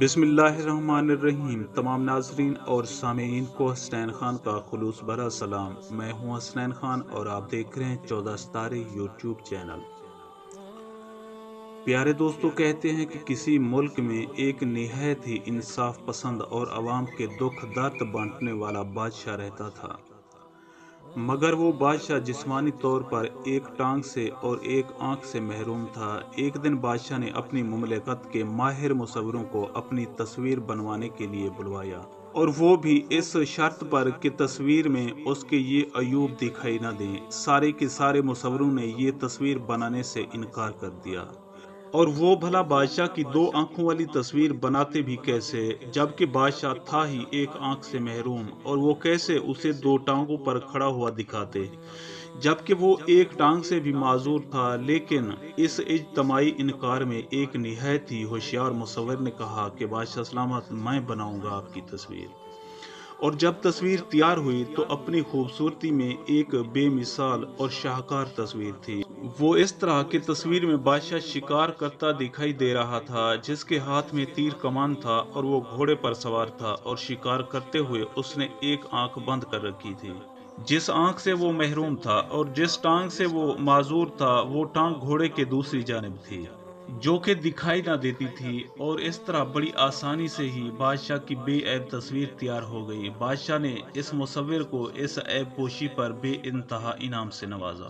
بسم اللہ الرحمن الرحیم۔ تمام ناظرین اور سامعین کو حسنین خان کا خلوص بھرا سلام۔ میں ہوں حسنین خان اور آپ دیکھ رہے ہیں 14 ستارے یوٹیوب چینل۔ پیارے دوستو، کہتے ہیں کہ کسی ملک میں ایک نہایت ہی انصاف پسند اور عوام کے دکھ درد بانٹنے والا بادشاہ رہتا تھا، مگر وہ بادشاہ جسمانی طور پر ایک ٹانگ سے اور ایک آنکھ سے محروم تھا۔ ایک دن بادشاہ نے اپنی مملکت کے ماہر مصوروں کو اپنی تصویر بنوانے کے لیے بلوایا، اور وہ بھی اس شرط پر کہ تصویر میں اس کے یہ عیوب دکھائی نہ دیں۔ سارے کے سارے مصوروں نے یہ تصویر بنانے سے انکار کر دیا، اور وہ بھلا بادشاہ کی 2 آنکھوں والی تصویر بناتے بھی کیسے، جبکہ بادشاہ تھا ہی ایک آنکھ سے محروم، اور وہ کیسے اسے 2 ٹانگوں پر کھڑا ہوا دکھاتے، جبکہ وہ ایک ٹانگ سے بھی معذور تھا۔ لیکن اس اجتماعی انکار میں ایک نہایت ہی ہوشیار مصور نے کہا کہ بادشاہ سلامت، میں بناؤں گا آپ کی تصویر۔ اور جب تصویر تیار ہوئی تو اپنی خوبصورتی میں ایک بے مثال اور شاہکار تصویر تھی۔ وہ اس طرح کہ تصویر میں بادشاہ شکار کرتا دکھائی دے رہا تھا، جس کے ہاتھ میں تیر کمان تھا اور وہ گھوڑے پر سوار تھا، اور شکار کرتے ہوئے اس نے ایک آنکھ بند کر رکھی تھی۔ جس آنکھ سے وہ محروم تھا اور جس ٹانگ سے وہ معذور تھا، وہ ٹانگ گھوڑے کے دوسری جانب تھی، جو کہ دکھائی نہ دیتی تھی۔ اور اس طرح بڑی آسانی سے ہی بادشاہ کی بے عیب تصویر تیار ہو گئی۔ بادشاہ نے اس مصور کو اس عیب پوشی پر بے انتہا انعام سے نوازا۔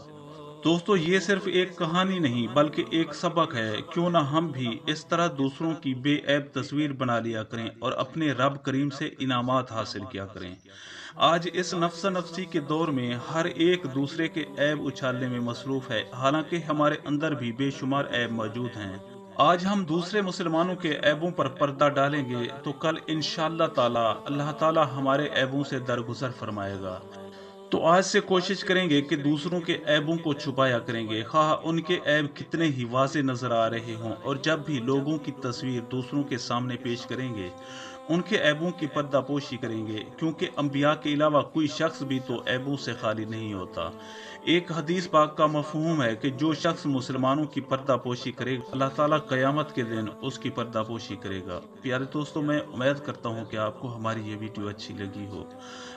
دوستو، یہ صرف ایک کہانی نہیں بلکہ ایک سبق ہے۔ کیوں نہ ہم بھی اس طرح دوسروں کی بے عیب تصویر بنا لیا کریں اور اپنے رب کریم سے انعامات حاصل کیا کریں۔ آج اس نفسا نفسی کے دور میں ہر ایک دوسرے کے عیب اچھالنے میں مصروف ہے، حالانکہ ہمارے اندر بھی بے شمار عیب موجود ہیں۔ آج ہم دوسرے مسلمانوں کے عیبوں پر پردہ ڈالیں گے تو کل انشاءاللہ تعالی اللہ تعالی ہمارے عیبوں سے درگزر فرمائے گا۔ تو آج سے کوشش کریں گے کہ دوسروں کے عیبوں کو چھپایا کریں گے، خواہ ان کے عیب کتنے ہی واضح نظر آ رہے ہوں۔ اور جب بھی لوگوں کی تصویر دوسروں کے سامنے پیش کریں گے، ان کے عیبوں کی پردہ پوشی کریں گے، کیونکہ انبیاء کے علاوہ کوئی شخص بھی تو عیبوں سے خالی نہیں ہوتا۔ ایک حدیث پاک کا مفہوم ہے کہ جو شخص مسلمانوں کی پردہ پوشی کرے گا، اللہ تعالیٰ قیامت کے دن اس کی پردہ پوشی کرے گا۔ پیارے دوستوں، میں امید کرتا ہوں کہ آپ کو ہماری یہ ویڈیو اچھی لگی ہو۔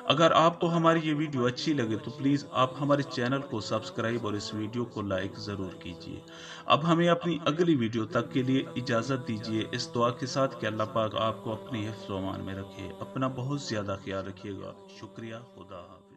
اگر آپ کو ہماری یہ ویڈیو اچھی لگے تو پلیز آپ ہمارے چینل کو سبسکرائب اور اس ویڈیو کو لائک ضرور کیجیے۔ اب ہمیں اپنی اگلی ویڈیو تک کے لیے اجازت دیجیے، اس دعا کے ساتھ کہ اللہ پاک آپ کو اپنی حفظ و امان میں رکھے۔ اپنا بہت زیادہ خیال رکھیے گا۔ شکریہ۔ خدا حافظ۔